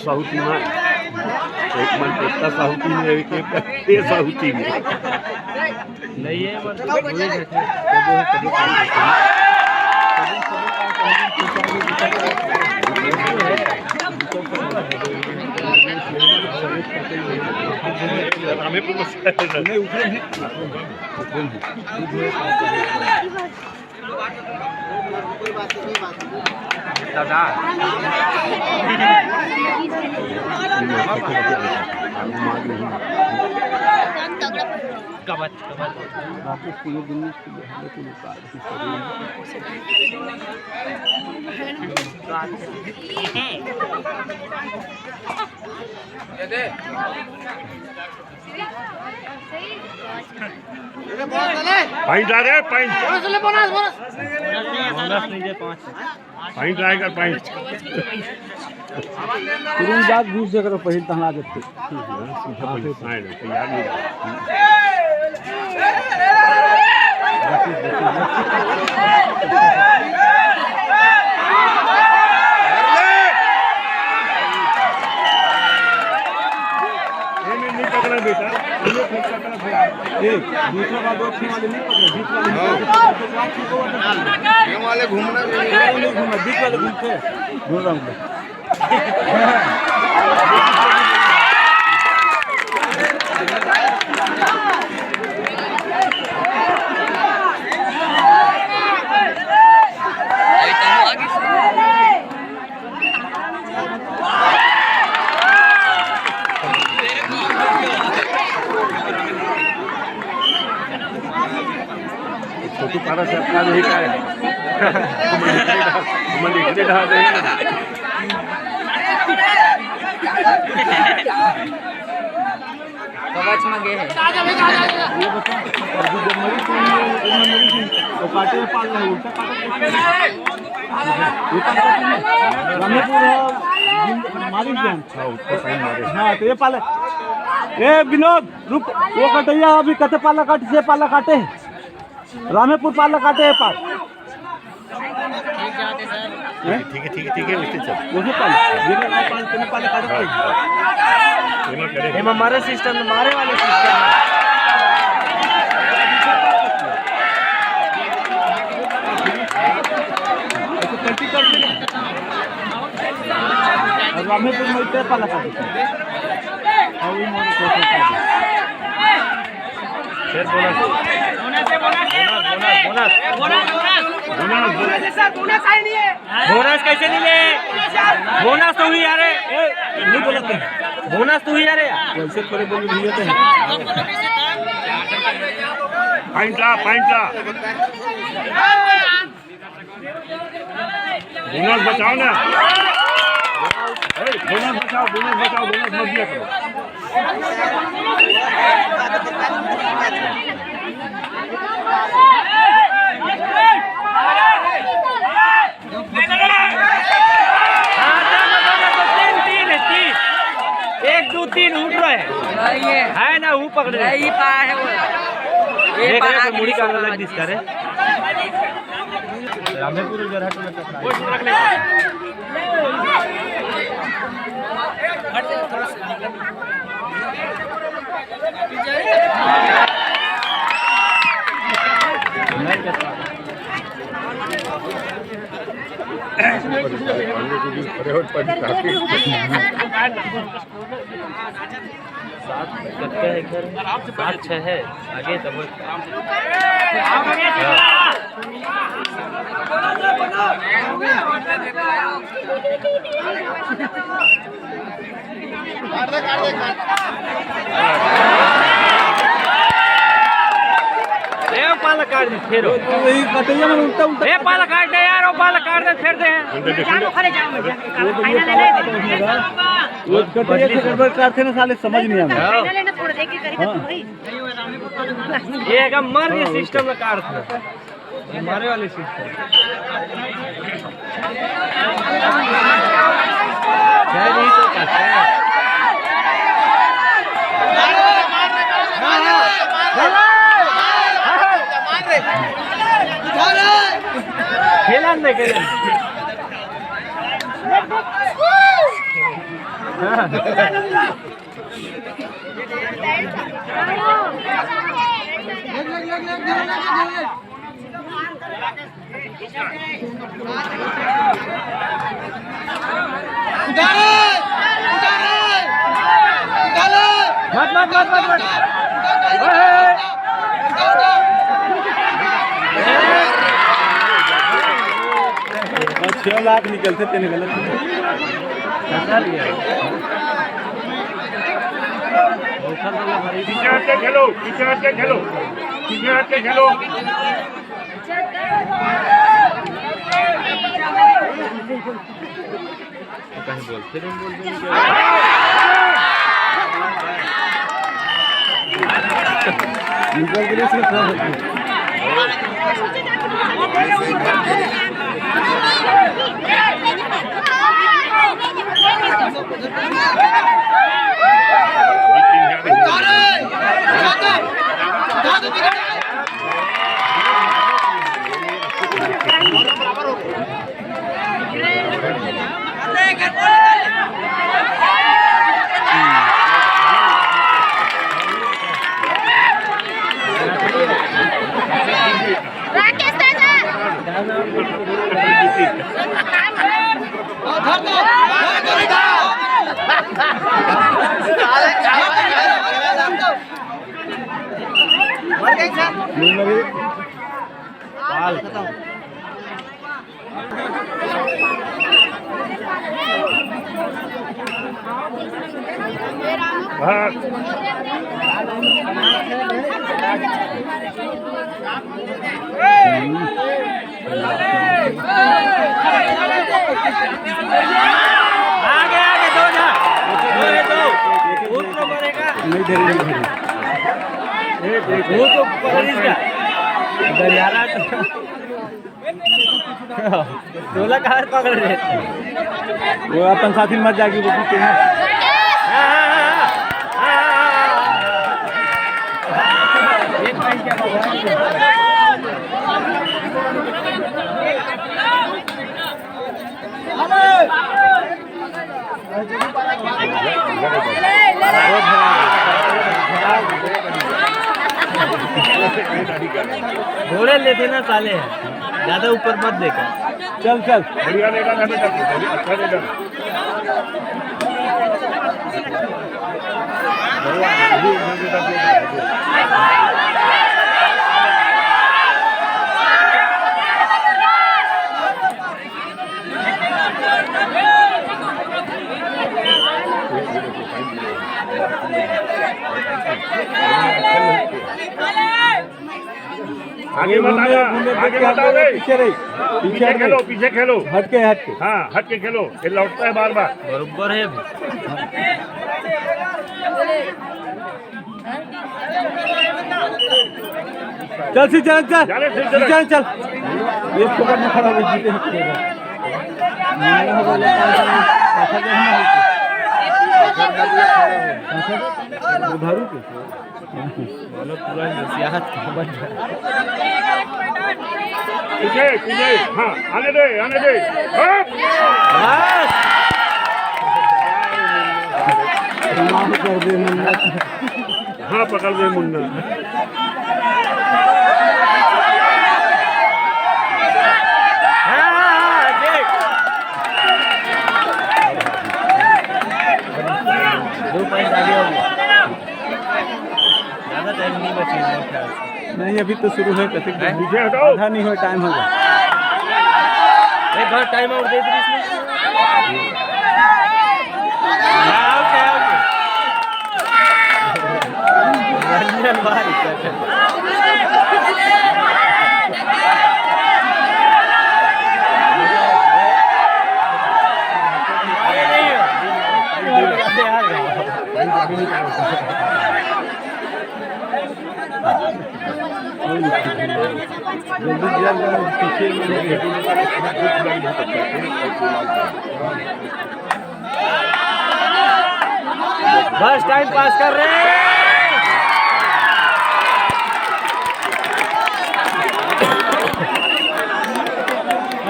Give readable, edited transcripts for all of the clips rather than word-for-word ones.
साहुती में एक मन एकता साहुती में एक ये साहुती में नहीं है हमें नहीं उठे दादा कबच राकेश को ये दिन पाइन जा रहे पाइन बोनस नहीं दे 5 पाइन ट्राई कर पाइन तुरंत बाद घुस दे करो पहिल तहला देते तैयार नहीं पकड़ा बेटा दूसरा बात दो छह वाले नहीं पकड़े बीच वाले घूमना नहीं घूमना बीच वाले घूमते घूम रहा हूँ छोटू पारा से अपना नहीं का मन इतने ढा दे कवच में गए हैं ये बता अभी जब मरी तो काटे में पाल रहे उल्टा रामेपुर मारी जान हाँ तो ये पाले ए विनोद रुक वो कटैया अभी कते पाला काटे से पाला काटे रामेपुर पाला काटे है पाल ठीक है उससे चल वही पाल बिना पाल तुम्हें पाले काटे हम हमारे सिस्टम मारे वाले सिस्टम कल्टी कर दे और रामेपुर में इतने पाला काटे और ये मोर को फिर बोनस बोनस कैसे नहीं ले बोनस तो हुई यार नहीं बोला तुम बोनस तो हुई यार वैसे थोड़े बोल रही है पाइन ला बोनस बचाओ ना बोनस बचाओ बोनस मत दिया करो एक दो तीन उठ रहे है ना वो पकड़ रहे ये पा है वो ये पा मुड़ी का अलग दिस करे रामेपुर जरहट में वो रख ले सात छह है आगे तब पाला काट दे फिर वही कटैया में उल्टा उल्टा ए पाला काट दे यार वो पाला काट दे फिर दे वो कटैया से गड़बड़ करते ना साले समझ नहीं आता ये का मर ये सिस्टम में काट था हमारे वाले सिस्टम है नहीं तो क्या खेला नहीं करे मत 6 लाख निकलते तेने गलत पीछे हट के खेलो, पीछे हट के खेलो, पीछे हट के खेलो। निकल के लिए सिर्फ आगे दो जा, दो मरेगा नहीं धरी वो तो पकड़ इसका दरियाला टोला कहाँ पकड़ रहे वो अपन साथी मत जाएगी वो पीछे है घोड़े लेते ना साले ज्यादा ऊपर मत देखा चल चल बढ़िया लेगा ना बेटा, अच्छा लेगा। आगे मत आना, आगे मत आओ रे। पीछे रही पीछे खेलो, पीछे खेलो। हट के हाँ हट के खेलो, ये लौटता है बार बार। बरोबर है चल सी चल चल चले, चल, चल चल ये पकड़ में खड़ा हो जीते उधारू के पूरा नसीहत बन पीछे पीछे, हाँ आने दे, आने दे। कर दे मुन्ना हाँ पकड़ दे मुन्ना। दो पॉइंट आगे हो गया, ज्यादा टाइम नहीं बची मेरे ख्याल से। नहीं अभी तो शुरू है कथिक पीछे हटाओ, आधा नहीं हो टाइम होगा एक बार टाइम आउट दे दी इसमें। रंजन भाई बस टाइम पास कर रहे हैं।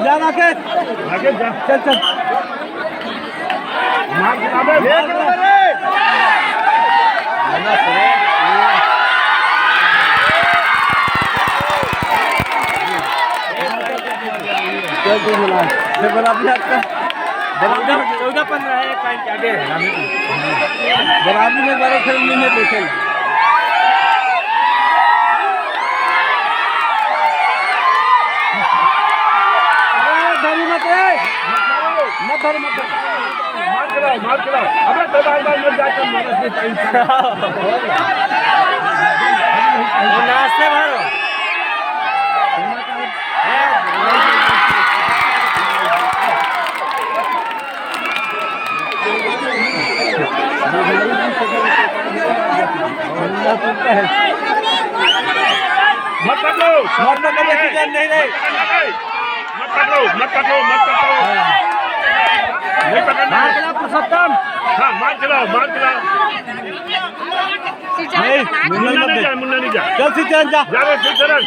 जा राकेश आगे जा। चल चल चल तू मिला फिर बराबरी आपका 14-15 है, एक पॉइंट आगे है रामेपुर। बराबरी में बड़े खेल में देखे धरी मत रे मत धरी मत मार चलाओ अबे तो बार मत जाकर मारा से टाइम वो नाश्ते भरो मत पकड़ो नहीं मत पकड़ो नहीं पकड़ना पुरुषोत्तम हाँ मार चलाओ नहीं मुन्ना नहीं जा चल सिचन जा जा रे सिचन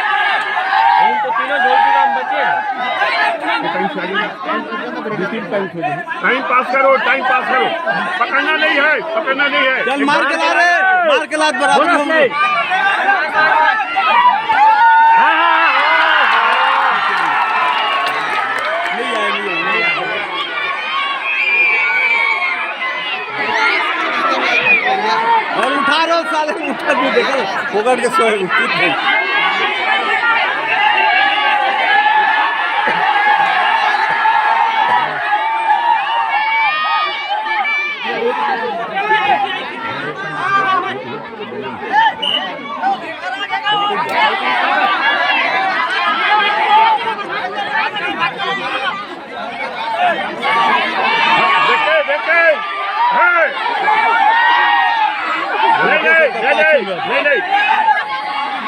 तो तीनों गोल के काम बचे टाइम पास करो पकड़ना नहीं है चल मार के ला रे मार के लात बराबर होंगे और उठा रहा साले उठा भी देखो पकड़ के सोए नहीं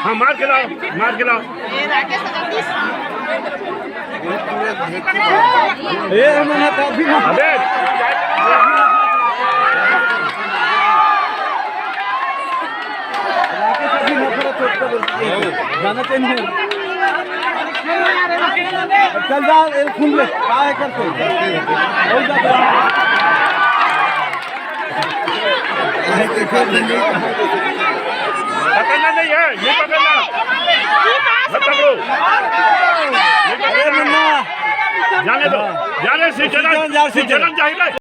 हाँ मार के लाओ ये मैंने काफी अबे जाना चाहिए चल जा सुन ले क्या है पकड़ना नहीं है ये पकड़ना मत पकड़ो जाने दो जाने से चलन जाएगा